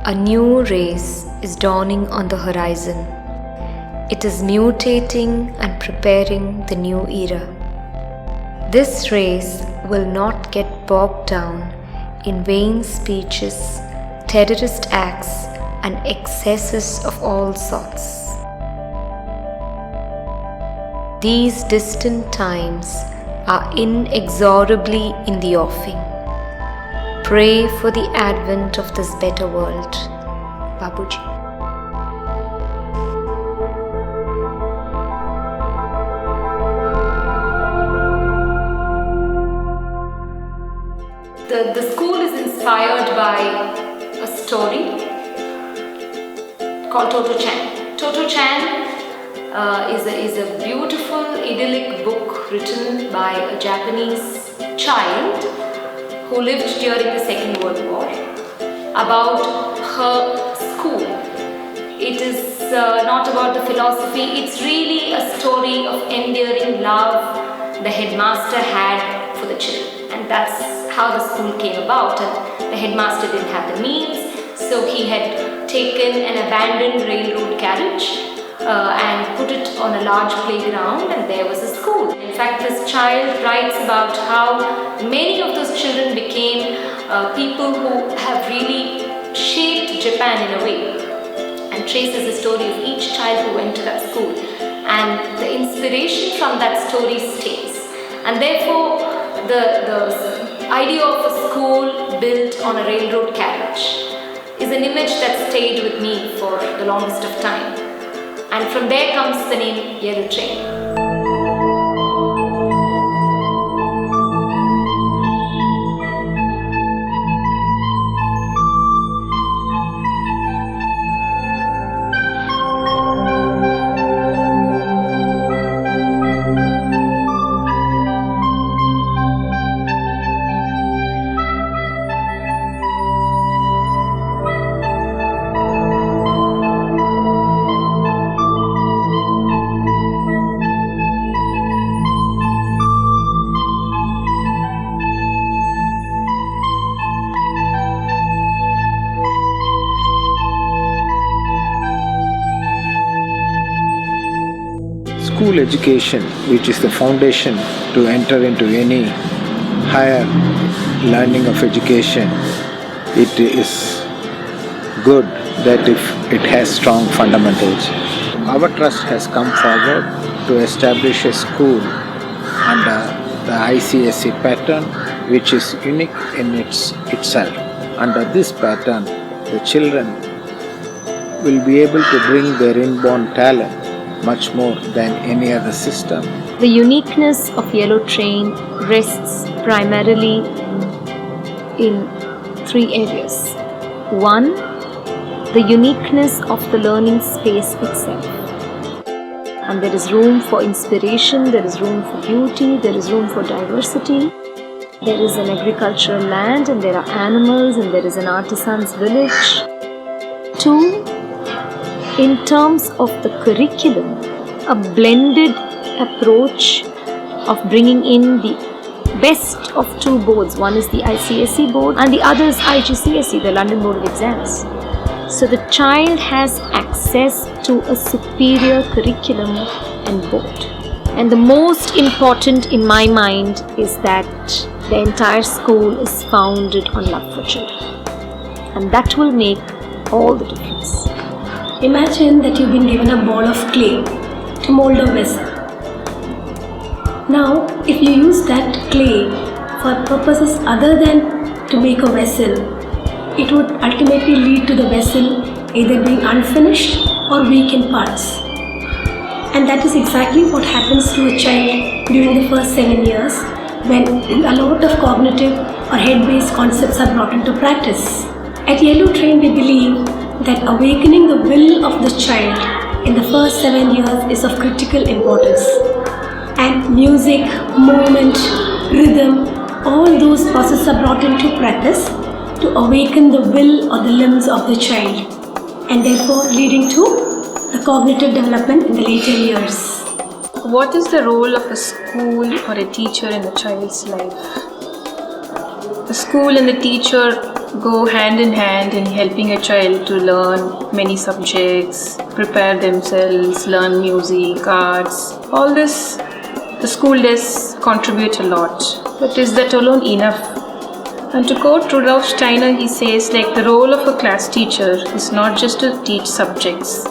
A new race is dawning on the horizon. It is mutating and preparing the new era. This race will not get bogged down in vain speeches, terrorist acts, and excesses of all sorts. These distant times are inexorably in the offing. Pray for the advent of this better world. Babuji. The school is inspired by a story called Toto Chan. Toto Chan is a beautiful idyllic book written by a Japanese child who lived during the Second World War about her school. It is not about the philosophy, it's really a story of endearing love the headmaster had for the children. And that's how the school came about. And the headmaster didn't have the means, so he had taken an abandoned railroad carriage and put it on a large playground, and there was a school. In fact, this child writes about how many of those children became people who have really shaped Japan in a way, and traces the story of each child who went to that school. And the inspiration from that story stays. And therefore, the idea of a school built on a railroad carriage is an image that stayed with me for the longest of time. And from there comes the name Yellow Train. School education, which is the foundation to enter into any higher learning of education, it is good that if it has strong fundamentals. Our trust has come forward to establish a school under the ICSE pattern, which is unique in itself. Under this pattern, the children will be able to bring their inborn talent much more than any other system. The uniqueness of Yellow Train rests primarily in three areas. One, the uniqueness of the learning space itself. And there is room for inspiration, there is room for beauty, there is room for diversity. There is an agricultural land, and there are animals, and there is an artisan's village. Two, in terms of the curriculum, a blended approach of bringing in the best of two boards. One is the ICSE board and the other is IGCSE, the London Board of Exams. So the child has access to a superior curriculum and board. And the most important in my mind is that the entire school is founded on love for children. And that will make all the difference. Imagine that you've been given a ball of clay to mold a vessel. Now, if you use that clay for purposes other than to make a vessel, it would ultimately lead to the vessel either being unfinished or weak in parts. And that is exactly what happens to a child during the first 7 years when a lot of cognitive or head-based concepts are brought into practice. At Yellow Train, we believe that awakening the will of the child in the first 7 years is of critical importance. And music, movement, rhythm, all those processes are brought into practice to awaken the will or the limbs of the child, and therefore leading to the cognitive development in the later years. What is the role of a school or a teacher in a child's life? The school and the teacher go hand in hand in helping a child to learn many subjects, prepare themselves, learn music, arts. All this, the school does contribute a lot. But is that alone enough? And to quote Rudolf Steiner, he says, like, the role of a class teacher is not just to teach subjects,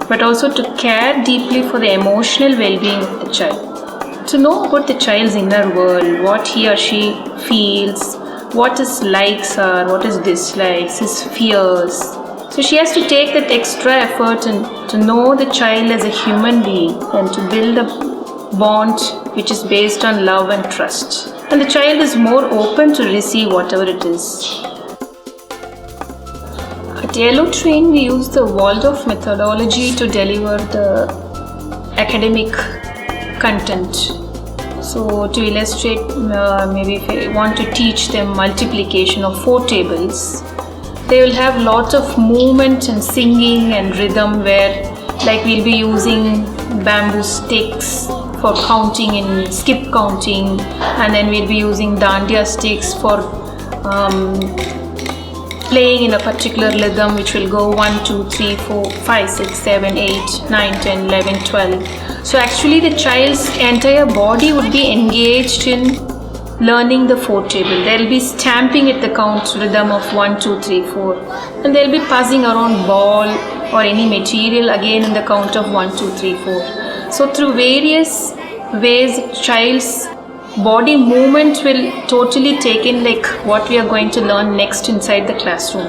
but also to care deeply for the emotional well-being of the child. To know about the child's inner world, what he or she feels, what his likes are, what his dislikes, his fears. So she has to take that extra effort and to know the child as a human being and to build a bond which is based on love and trust. And the child is more open to receive whatever it is. At Yellow Train, we use the Waldorf methodology to deliver the academic content. So to illustrate, maybe if I want to teach them multiplication of 4 tables, they will have lot of movement and singing and rhythm, where like we'll be using bamboo sticks for counting in skip counting, and then we'll be using dandiya sticks for playing in a particular rhythm, which will go 1, 2, 3, 4, 5, 6, 7, 8, 9, 10, 11, 12. So actually the child's entire body would be engaged in learning the 4 table. They'll be stamping at the count rhythm of 1, 2, 3, 4. And they'll be passing around ball or any material again in the count of 1, 2, 3, 4. So through various ways, child's body movement will totally take in like what we are going to learn next inside the classroom.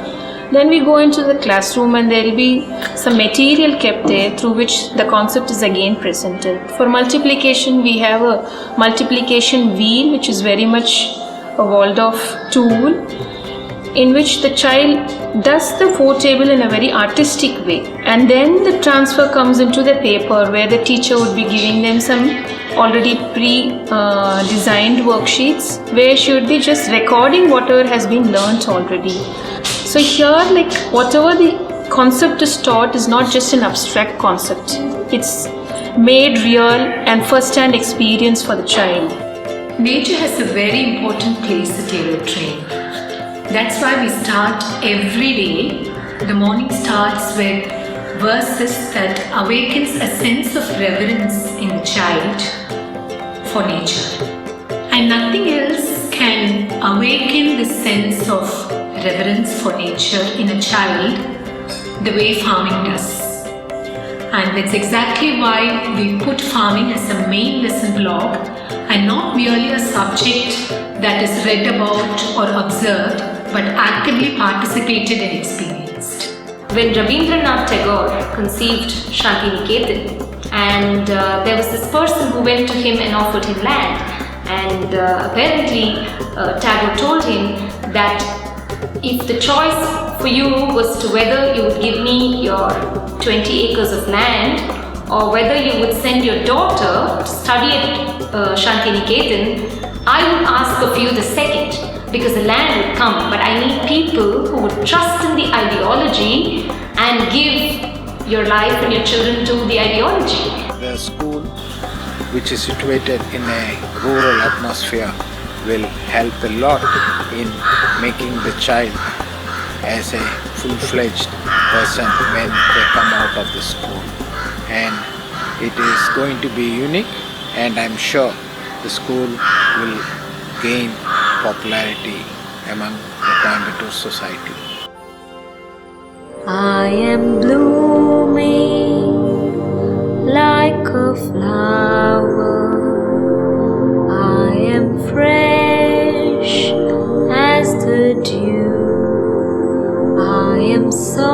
Then we go into the classroom and there will be some material kept there through which the concept is again presented. For multiplication, we have a multiplication wheel, which is very much a Waldorf tool, in which the child does the 4 table in a very artistic way. And then the transfer comes into the paper, where the teacher would be giving them some already pre-designed worksheets, where she would be just recording whatever has been learnt already. So here, like, whatever the concept is taught is not just an abstract concept. It's made real and first-hand experience for the child. Nature has a very important place at Yellow Train. That's why we start every day. The morning starts with verses that awakens a sense of reverence in the child for nature. And nothing else can awaken this sense of reverence for nature in a child the way farming does. And that's exactly why we put farming as a main lesson block and not merely a subject that is read about or observed, but actively participated and experienced. When Rabindranath Tagore conceived Shantiniketan, and there was this person who went to him and offered him land, and apparently Tagore told him that if the choice for you was to whether you would give me your 20 acres of land or whether you would send your daughter to study at Shantiniketan, I would ask of you the second, because the land would come, but I need people who would trust in the ideology and give your life and your children to the ideology. The school, which is situated in a rural atmosphere, will help a lot in making the child as a full-fledged person when they come out of the school. And it is going to be unique, and I'm sure the school will gain popularity among the Coimbatore society. I am blooming like a flower. I am fresh as the dew. I am so